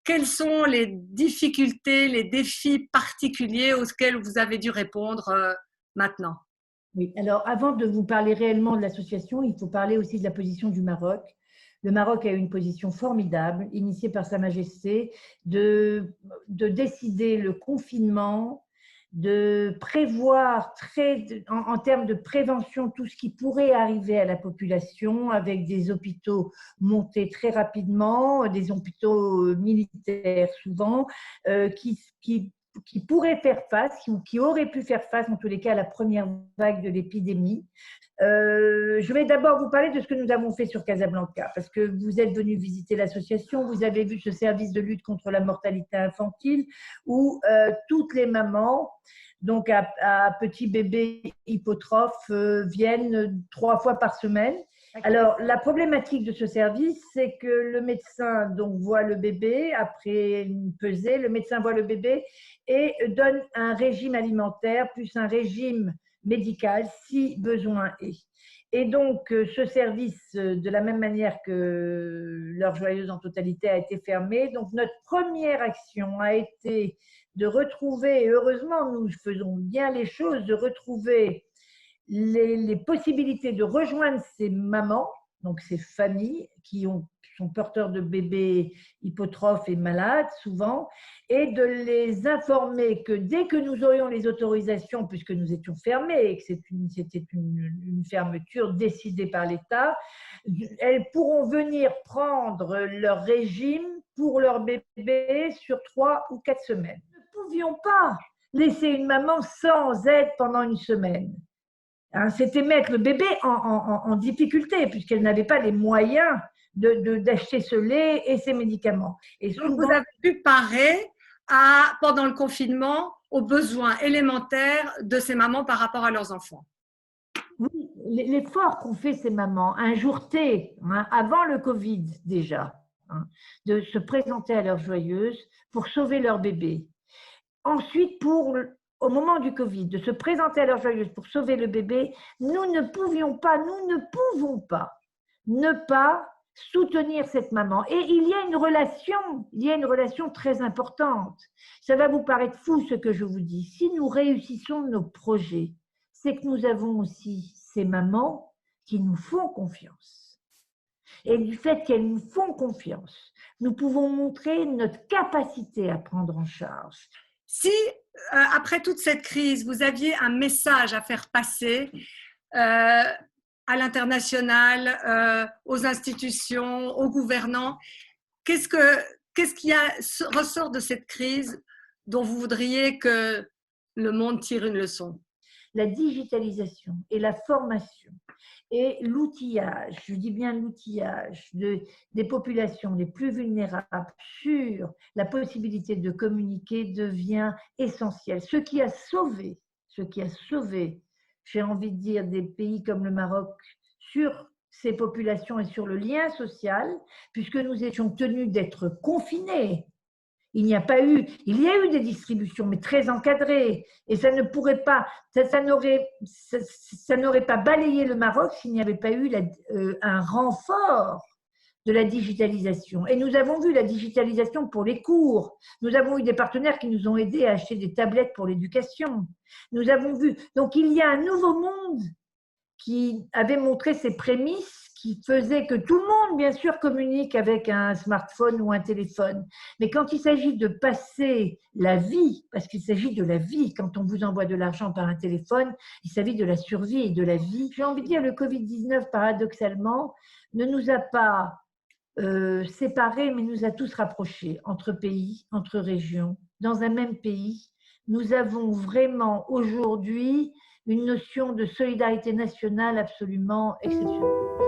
quelles sont les difficultés, les défis particuliers auxquels vous avez dû répondre maintenant? Oui, alors avant de vous parler réellement de l'association, il faut parler aussi de la position du Maroc. Le Maroc a eu une position formidable, initiée par Sa Majesté, de décider le confinement, de prévoir en termes de prévention tout ce qui pourrait arriver à la population, avec des hôpitaux montés très rapidement, des hôpitaux militaires souvent, qui pourraient faire face, ou qui auraient pu faire face en tous les cas à la première vague de l'épidémie. Je vais d'abord vous parler de ce que nous avons fait sur Casablanca, parce que vous êtes venu visiter l'association, vous avez vu ce service de lutte contre la mortalité infantile, où toutes les mamans, donc à petits bébés hypotrophes, viennent 3 fois par semaine. Alors, la problématique de ce service, c'est que le médecin donc, voit le bébé après une pesée, le médecin voit le bébé et donne un régime alimentaire plus un régime médical si besoin est. Et donc, ce service, de la même manière que l'heure joyeuse en totalité, a été fermé. Donc, notre première action a été de retrouver, et heureusement, nous faisons bien les choses, de retrouver les possibilités de rejoindre ces mamans, donc ces familles qui sont porteurs de bébés hypotrophes et malades souvent, et de les informer que dès que nous aurions les autorisations, puisque nous étions fermés et que c'était une fermeture décidée par l'État, elles pourront venir prendre leur régime pour leur bébé sur 3 ou 4 semaines. Nous ne pouvions pas laisser une maman sans aide pendant une semaine. C'était mettre le bébé en difficulté, puisqu'elle n'avait pas les moyens d'acheter ce lait et ces médicaments. Et souvent, donc vous avez pu parer pendant le confinement aux besoins élémentaires de ces mamans par rapport à leurs enfants. Oui, l'effort qu'ont fait ces mamans, un jour T, avant le Covid déjà, de se présenter à l'heure joyeuse pour sauver leur bébé. Ensuite, au moment du Covid, de se présenter à l'heure joyeuse pour sauver le bébé, nous ne pouvons pas ne pas soutenir cette maman. Et il y a une relation très importante. Ça va vous paraître fou ce que je vous dis. Si nous réussissons nos projets, c'est que nous avons aussi ces mamans qui nous font confiance. Et du fait qu'elles nous font confiance, nous pouvons montrer notre capacité à prendre en charge. Si, après toute cette crise, vous aviez un message à faire passer à l'international, aux institutions, aux gouvernants, qu'est-ce qui ressort de cette crise dont vous voudriez que le monde tire une leçon? La digitalisation et la formation et l'outillage, je dis bien l'outillage des populations les plus vulnérables sur la possibilité de communiquer devient essentiel. Ce qui a sauvé, j'ai envie de dire, des pays comme le Maroc sur ces populations et sur le lien social, puisque nous étions tenus d'être confinés. Il y a eu des distributions, mais très encadrées. Et ça n'aurait pas balayé le Maroc s'il n'y avait pas eu un renfort de la digitalisation. Et nous avons vu la digitalisation pour les cours. Nous avons eu des partenaires qui nous ont aidés à acheter des tablettes pour l'éducation. Nous avons vu. Donc, il y a un nouveau monde qui avait montré ses prémices, qui faisait que tout le monde, bien sûr, communique avec un smartphone ou un téléphone. Mais quand il s'agit de passer la vie, parce qu'il s'agit de la vie, quand on vous envoie de l'argent par un téléphone, il s'agit de la survie et de la vie. J'ai envie de dire, le Covid-19, paradoxalement, ne nous a pas séparés, mais nous a tous rapprochés, entre pays, entre régions, dans un même pays. Nous avons vraiment aujourd'hui une notion de solidarité nationale absolument exceptionnelle.